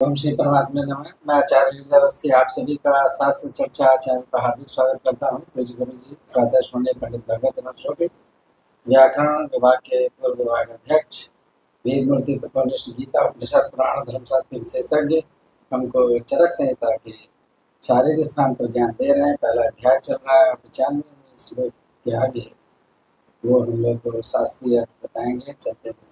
ओम श्री परमात्मा नमः। मैं आचार्य हृदय अवस्थी आप सभी का शास्त्र चर्चा चैनल का हार्दिक स्वागत करता हूँ। पूज्य गुरु जी प्रातः पंडित भगत नक्षोपी व्याकरण विभाग के पूर्व विभाग अध्यक्ष वेद मूर्ति तत्वनिष्ठ गीता उपनिषद पुराण धर्मशास्त्र के विशेषज्ञ हमको चरक संहिता के शारीरिक स्थान पर ज्ञान दे रहे हैं। पहला अध्याय चल रहा है 95 श्लोक के आगे वो हम लोग को शास्त्रीय अर्थ बताएंगे। चलते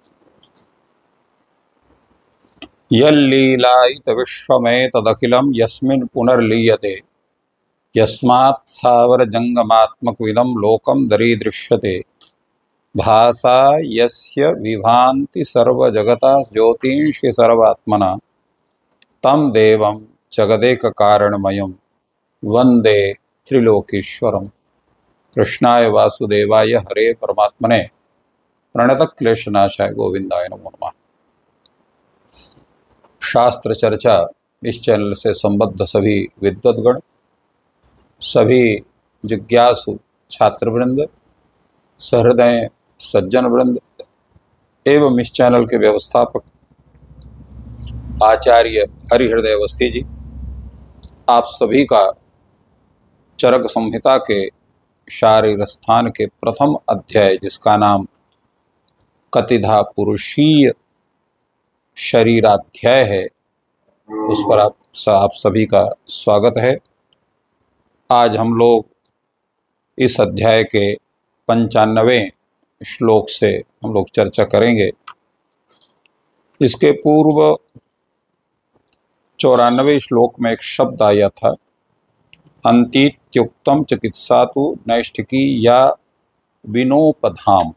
यल्लीलायित विश्वमेतदखिलं यस्मिन् पुनर्लीयते यस्मात् स्थावरजङ्गमात्मकमिदं लोकं दरीदृश्यते भासा यस्य विभान्ति सर्वजगता ज्योतिंषि सर्वात्मना तं देवं जगदेककारणमयं वन्दे त्रिलोकीश्वरं। कृष्णाय वासुदेवाय हरे परमात्मने प्रणतक्लेशनाशाय गोविंदाय नमो नमः। शास्त्र चर्चा इस चैनल से संबद्ध सभी विद्वद्गण, सभी जिज्ञासु छात्रवृंद, सहृदय सज्जन वृंद एवं इस चैनल के व्यवस्थापक आचार्य हरिहृदय अवस्थी जी, आप सभी का चरक संहिता के शारीर स्थान के प्रथम अध्याय जिसका नाम कतिधा पुरुषीय शरीराध्याय है उस पर आप सभी का स्वागत है। आज हम लोग इस अध्याय के 95वें श्लोक से हम लोग चर्चा करेंगे। इसके पूर्व 94वें श्लोक में एक शब्द आया था, अंतीत्युक्तम चिकित्सा तो नैष्ठिकी या विनोपधाम।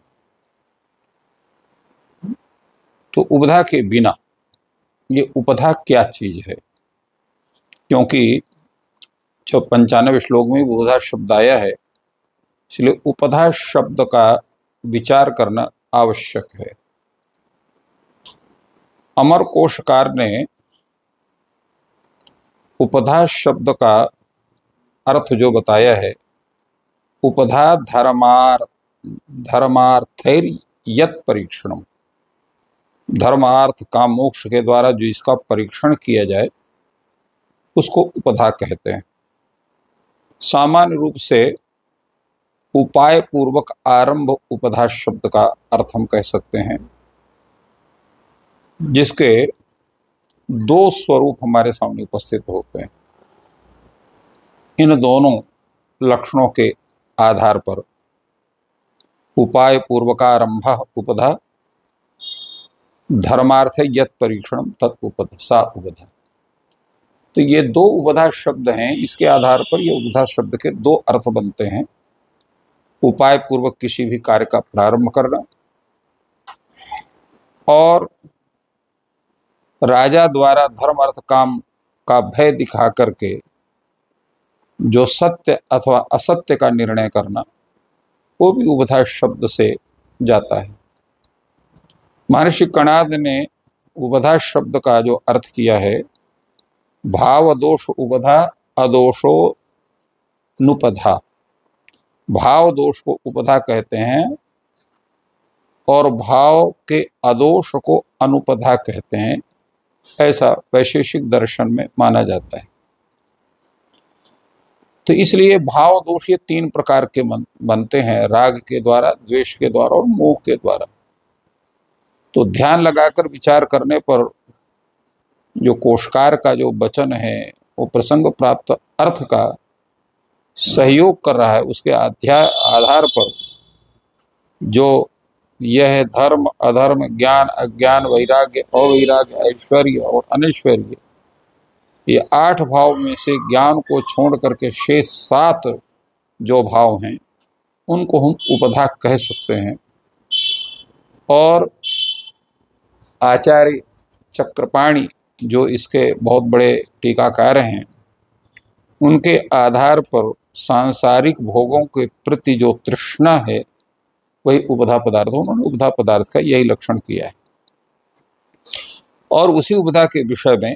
तो उपधा के बिना, ये उपधा क्या चीज है? क्योंकि जो 95वें श्लोक में उपधा शब्द आया है, इसलिए उपधा शब्द का विचार करना आवश्यक है। अमर कोशकार ने उपधा शब्द का अर्थ जो बताया है, उपधा धर्मार्थैर यत् परीक्षणम, धर्मार्थ काम मोक्ष के द्वारा जो इसका परीक्षण किया जाए उसको उपधा कहते हैं। सामान्य रूप से उपाय पूर्वक आरंभ उपधा शब्द का अर्थ हम कह सकते हैं, जिसके दो स्वरूप हमारे सामने उपस्थित होते हैं। इन दोनों लक्षणों के आधार पर उपाय पूर्वकारंभ उपधा, धर्मार्थ यत् परीक्षण तत् उपधा सा उपधा। तो ये दो उपधा शब्द हैं। इसके आधार पर ये उपधा शब्द के दो अर्थ बनते हैं। उपाय पूर्वक किसी भी कार्य का प्रारंभ करना और राजा द्वारा धर्म अर्थ काम का भय दिखा करके जो सत्य अथवा असत्य का निर्णय करना, वो भी उपधा शब्द से जाता है। महर्षि कणाद ने उपधा शब्द का जो अर्थ किया है, भाव दोष उपधा अदोषो नुपधा। भाव दोष को उपधा कहते हैं और भाव के अदोष को अनुपधा कहते हैं, ऐसा वैशेषिक दर्शन में माना जाता है। तो इसलिए भाव दोष ये तीन प्रकार के बनते हैं, राग के द्वारा, द्वेष के द्वारा और मोह के द्वारा। तो ध्यान लगाकर विचार करने पर जो कोशकार का जो वचन है वो प्रसंग प्राप्त अर्थ का सहयोग कर रहा है। उसके आधार पर जो यह धर्म अधर्म ज्ञान अज्ञान वैराग्य अवैराग्य ऐश्वर्य और अनैश्वर्य, ये 8 भाव में से ज्ञान को छोड़ करके शेष 7 जो भाव हैं उनको हम उपधा कह सकते हैं। और आचार्य चक्रपाणी जो इसके बहुत बड़े टीकाकार हैं, उनके आधार पर सांसारिक भोगों के प्रति जो तृष्णा है वही उपधा पदार्थ, उन्होंने उपधा पदार्थ का यही लक्षण किया है। और उसी उपधा के विषय में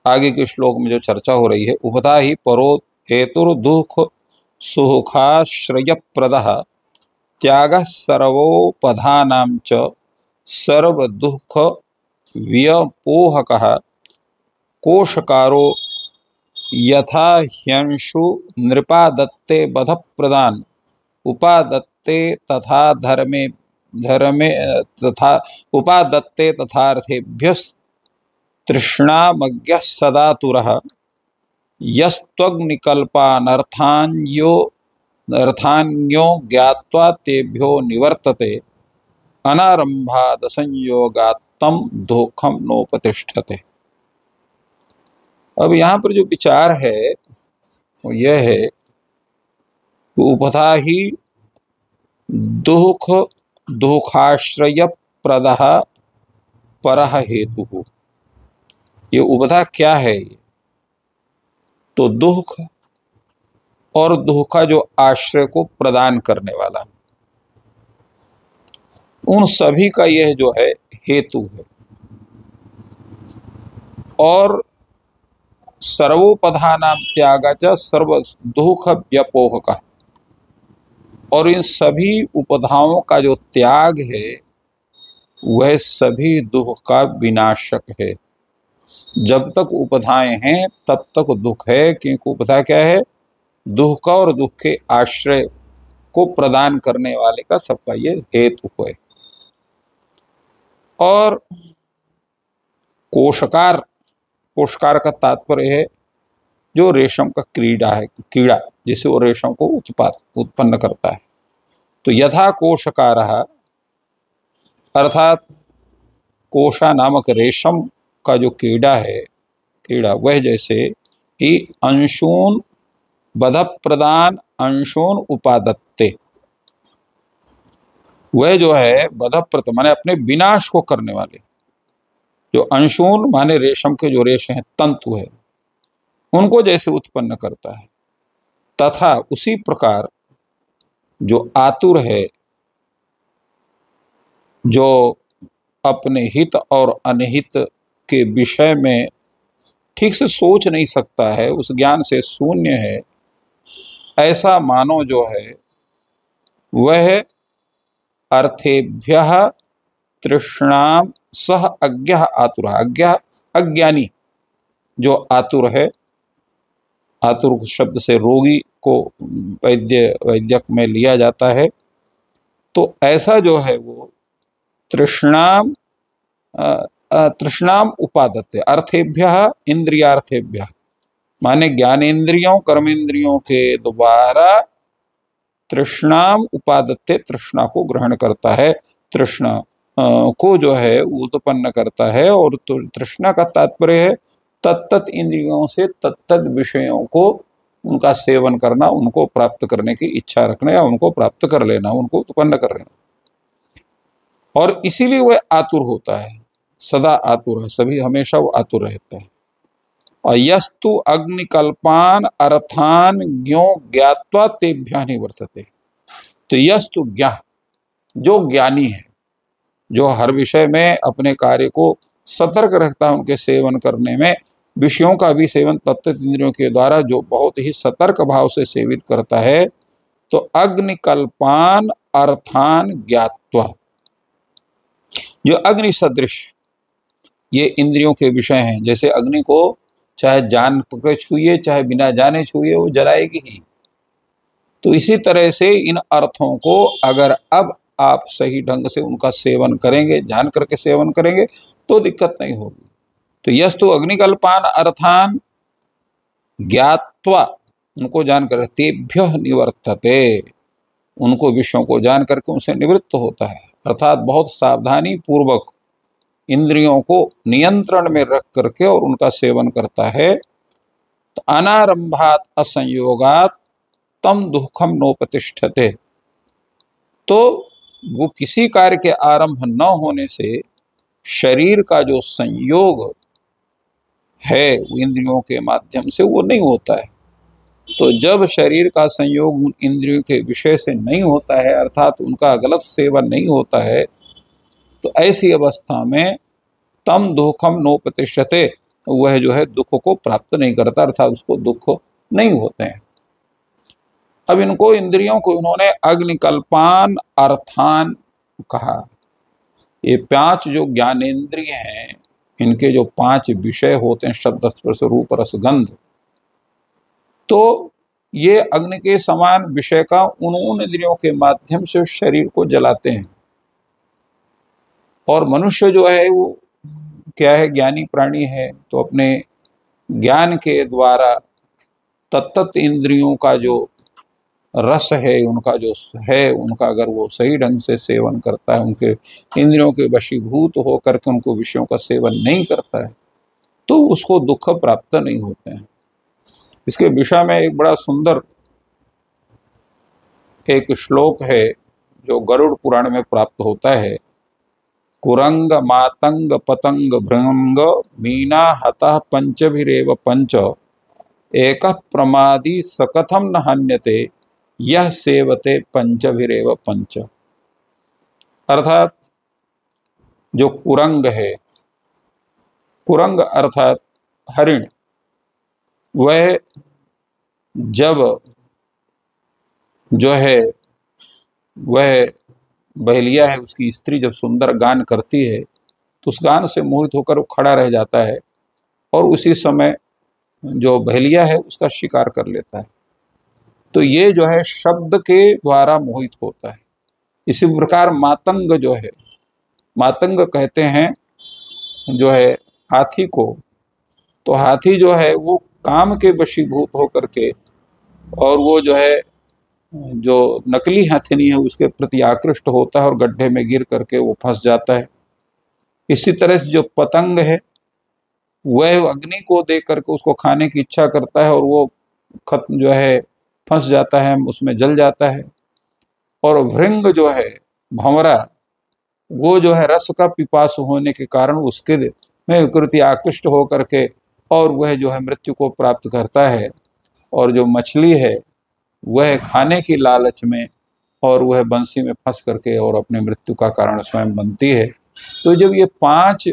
आगे के श्लोक में जो चर्चा हो रही है, उपधा ही परो हेतुर्दुख सुखाश्रय प्रदः त्याग सर्वोपधानां च सर्व दुख व्यपोहकः कोशकारो यथा ह्यंशु नृपादत्ते बध प्रदान उपादत्ते तथा धर्मे धर्मे तथा उपादत्ते तथार्थेभ्यस् तृष्णामज्ञः सदातुरः यस्त्वग्निकल्पानर्थान्यो ज्ञात्वा तेभ्यो निवर्तते अनारंभाद संयोगात्तम दुःखम नोपतिष्ठते। अब यहाँ पर जो विचार है वो यह है कि उपधा ही दुख दुखाश्रय प्रदः परः हेतु। ये उपधा क्या है? तो दुख और दुख का जो आश्रय को प्रदान करने वाला, उन सभी का यह जो है हेतु है। और सर्वोपधानाम त्यागाच सर्व दुख व्यपोह का, और इन सभी उपधाओं का जो त्याग है वह सभी दुख का विनाशक है। जब तक उपधाएं हैं तब तक दुख है, क्योंकि उपधा क्या है? दुख का और दुख के आश्रय को प्रदान करने वाले का सबका ये हेतु है। और कोशकार, कोशकार का तात्पर्य है जो रेशम का कीड़ा जिसे वो रेशम को उत्पन्न करता है। तो यथा कोशकारः अर्थात कोशा नामक रेशम का जो कीड़ा वह जैसे ही अंशून बध प्रदान अंशून उपादत्ते, वह जो है बधप्रत माने अपने विनाश को करने वाले, जो अंशून माने रेशम के जो रेशे हैं, तंतु है, उनको जैसे उत्पन्न करता है, तथा उसी प्रकार जो आतुर है, जो अपने हित और अनहित के विषय में ठीक से सोच नहीं सकता है, उस ज्ञान से शून्य है, ऐसा मानव जो है वह अर्थेभ्यः तृष्णाम सह अज्ञः आतुरः। अज्ञानी जो आतुर है, आतुर शब्द से रोगी को वैद्यक में लिया जाता है, तो ऐसा जो है वो तृष्णाम उपादत्ते अर्थेभ्यः इंद्रियार्थेभ्यः माने ज्ञानेन्द्रियों कर्मेंद्रियों के द्वारा तृष्णाम उपादत्ते तृष्णा को ग्रहण करता है, तृष्णा को जो है उत्पन्न करता है। और तो तृष्णा का तात्पर्य है तत्त इंद्रियों से तत्त विषयों को उनका सेवन करना, उनको प्राप्त करने की इच्छा रखना या उनको प्राप्त कर लेना, उनको उत्पन्न कर लेना। और इसीलिए वह आतुर होता है, सदा आतुर है, सभी हमेशा वो आतुर रहता है। और यस्तु अग्निकल्पान अर्थान ज्ञो ज्ञात्वा तेभ्यः निवर्तते। तो यस्तु ज्ञा, जो ज्ञानी है, जो हर विषय में अपने कार्य को सतर्क रखता है उनके सेवन करने में, विषयों का भी सेवन तत्त इंद्रियों के द्वारा जो बहुत ही सतर्क भाव से सेवित करता है, तो अग्निकल्पान अर्थान ज्ञात्वा, जो अग्नि सदृश ये इंद्रियों के विषय हैं, जैसे अग्नि को चाहे जान पकड़े छुए चाहे बिना जाने छुए वो जलाएगी ही, तो इसी तरह से इन अर्थों को अगर अब आप सही ढंग से उनका सेवन करेंगे, जान करके सेवन करेंगे तो दिक्कत नहीं होगी। तो यस्तु अग्निकल्पान अर्थान ज्ञात्वा, उनको जानकर तेभ्यः निवर्तते, उनको विषयों को जान करके उनसे निवृत्त होता है, अर्थात बहुत सावधानी पूर्वक इंद्रियों को नियंत्रण में रख करके और उनका सेवन करता है। तो अनारंभात असंयोगात तम दुखम नोपतिष्ठते, तो वो किसी कार्य के आरंभ न होने से शरीर का जो संयोग है इंद्रियों के माध्यम से वो नहीं होता है। तो जब शरीर का संयोग उन इंद्रियों के विषय से नहीं होता है, अर्थात उनका गलत सेवन नहीं होता है, तो ऐसी अवस्था में तम दुखम नोपतिष्ठते, वह जो है दुख को प्राप्त नहीं करता, अर्थात उसको दुख नहीं होते हैं। अब इनको इंद्रियों को इन्होंने अग्निकल्पान अर्थान कहा। ये 5 जो ज्ञानेंद्रिय हैं इनके जो 5 विषय होते हैं, शब्द स्पर्श रूप रस गंध, तो ये अग्नि के समान विषय का उन इंद्रियों के माध्यम से शरीर को जलाते हैं। और मनुष्य जो है वो क्या है, ज्ञानी प्राणी है, तो अपने ज्ञान के द्वारा तत्त इंद्रियों का जो रस है, उनका जो है, उनका अगर वो सही ढंग से सेवन करता है, उनके इंद्रियों के वशीभूत होकर के उनको विषयों का सेवन नहीं करता है, तो उसको दुख प्राप्त नहीं होते हैं। इसके विषय में एक बड़ा सुंदर एक श्लोक है जो गरुड़ पुराण में प्राप्त होता है। कुरंग मातंग पतंग भृंग मीना हतः पंचभिरेव पंच एक प्रमादी सकथम न हन्यते यह सेवते पंचभिरेव पंच। अर्थात जो कुरंग है, कुरंग अर्थात हरिण, वह जब जो है वह बहेलिया है, उसकी स्त्री जब सुंदर गान करती है तो उस गान से मोहित होकर वो खड़ा रह जाता है और उसी समय जो बहेलिया है उसका शिकार कर लेता है। तो ये जो है शब्द के द्वारा मोहित होता है। इसी प्रकार मातंग जो है, मातंग कहते हैं जो है हाथी को, तो हाथी जो है वो काम के वशीभूत होकर के, और वो जो है जो नकली हथिनी है उसके प्रति आकृष्ट होता है और गड्ढे में गिर करके वो फंस जाता है। इसी तरह से जो पतंग है वह अग्नि को देख करके उसको खाने की इच्छा करता है और वो खत्म जो है फंस जाता है, उसमें जल जाता है। और भृंग जो है भंवरा, वो जो है रस का पिपासु होने के कारण उसके में कृति आकृष्ट होकर के और वह जो है मृत्यु को प्राप्त करता है। और जो मछली है वह खाने की लालच में और वह बंसी में फंस करके और अपने मृत्यु का कारण स्वयं बनती है। तो जब ये 5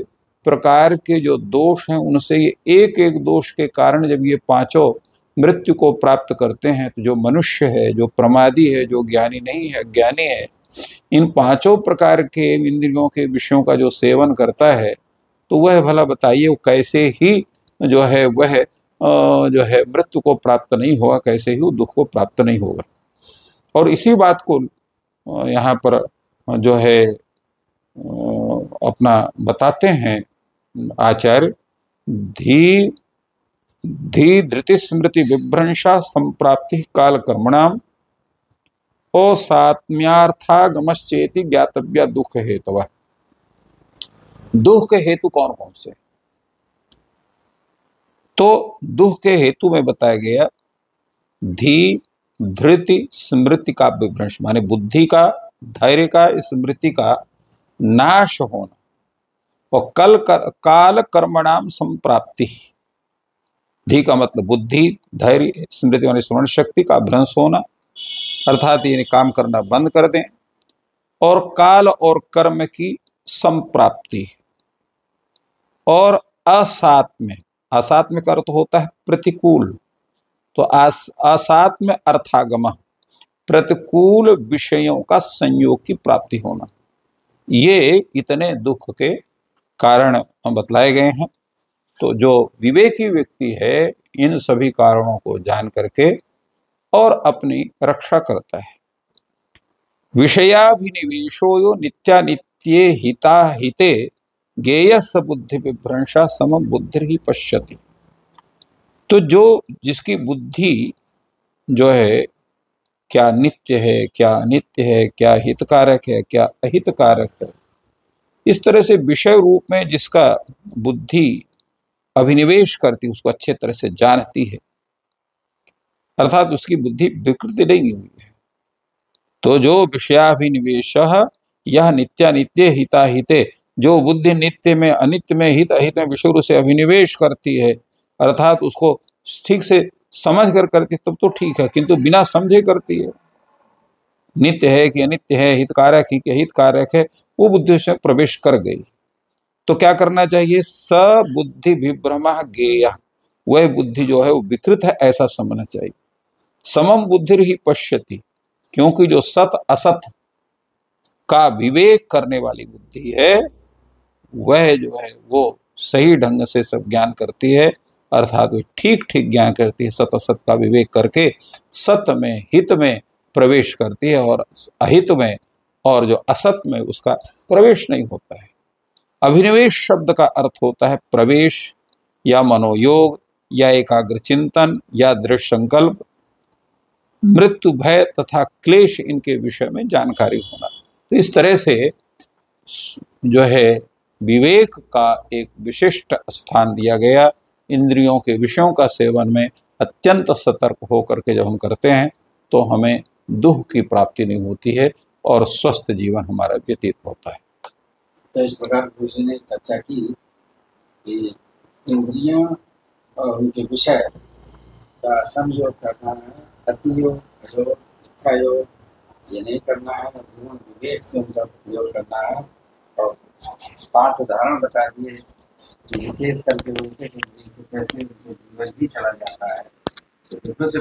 प्रकार के जो दोष हैं, उनसे ये एक एक दोष के कारण जब ये पांचों मृत्यु को प्राप्त करते हैं, तो जो मनुष्य है, जो प्रमादी है, जो ज्ञानी नहीं है, ज्ञानी है, इन 5 प्रकार के इंद्रियों के विषयों का जो सेवन करता है, तो वह भला बताइए वो कैसे ही जो है वह जो है मृत्यु को प्राप्त नहीं होगा, कैसे ही वो दुख को प्राप्त नहीं होगा। और इसी बात को यहाँ पर जो है अपना बताते हैं आचार्य, धी धी धृति स्मृति विभ्रंशा संप्राप्ति काल कर्मणाम असात्म्यार्थागमश्चेति ज्ञातव्या दुख हेतु। दुख के हेतु कौन कौन से? तो दुख के हेतु में बताया गया धी धृति स्मृति का विभ्रंश, माने बुद्धि का, धैर्य का, स्मृति का नाश होना और काल कर्मणाम संप्राप्ति। धी का मतलब बुद्धि, धैर्य, स्मृति माने स्मरण शक्ति का भ्रंश होना, अर्थात ये काम करना बंद कर दें, और काल और कर्म की संप्राप्ति। और असात्म्य, असात्म्य का अर्थ होता है प्रतिकूल, तो असात्म्य अर्थागम, प्रतिकूल विषयों का संयोग की प्राप्ति होना। ये इतने दुख के कारण बतलाए गए हैं। तो जो विवेकी व्यक्ति है इन सभी कारणों को जान करके और अपनी रक्षा करता है। विषयाभिनिवेशो यो नित्यानित्ये हिता हिते गेयस बुद्धि विभ्रंशा सम बुद्धि ही पश्यति। तो जो जिसकी बुद्धि जो है क्या नित्य है, क्या अनित्य है, क्या हितकारक है, क्या अहितकारक है, इस तरह से विषय रूप में जिसका बुद्धि अभिनिवेश करती, उसको अच्छे तरह से जानती है, अर्थात उसकी बुद्धि विकृति नहीं हुई है। तो जो विषयाभिनिवेश यह नित्यानित्य हिता हिते, जो बुद्धि नित्य में, अनित्य में, हित अहित में विषय रूप से अभिनिवेश करती है, अर्थात उसको ठीक से समझ कर करती तब तो ठीक है, किंतु बिना समझे करती है, नित्य है कि अनित्य है, हितकारक ही कि हितकारक है, वो बुद्धि से प्रवेश कर गई। तो क्या करना चाहिए? स बुद्धि विभ्रमा गेय, वह बुद्धि जो है वो विकृत है ऐसा समझना चाहिए। समम बुद्धि ही पश्यति, क्योंकि जो सत असत का विवेक करने वाली बुद्धि है वह जो है वो सही ढंग से सब ज्ञान करती है, अर्थात वे ठीक ठीक ज्ञान करती है, सत असत का विवेक करके सत में हित में प्रवेश करती है और अहित में और जो असत में उसका प्रवेश नहीं होता है। अभिनिवेश शब्द का अर्थ होता है प्रवेश या मनोयोग या एकाग्र चिंतन या दृढ़ संकल्प, मृत्यु भय तथा क्लेश इनके विषय में जानकारी होना। तो इस तरह से जो है विवेक का एक विशिष्ट स्थान दिया गया। इंद्रियों के विषयों का सेवन में अत्यंत सतर्क होकर के जब हम करते हैं तो हमें दुख की प्राप्ति नहीं होती है और स्वस्थ जीवन हमारा व्यतीत होता है। तो इस प्रकार गुरु जी ने चर्चा की कि इंद्रियों और उनके विषय का संयोग करना है, अतियोग, अयोग, मिथ्या योग ये नहीं करना है, पूर्ण विवेक से उनका प्रयोग करना है। और 5 उदाहरण बता दिए कि विशेष करके उनके कैसे जीवन भी चला जाता है। तो दुखों से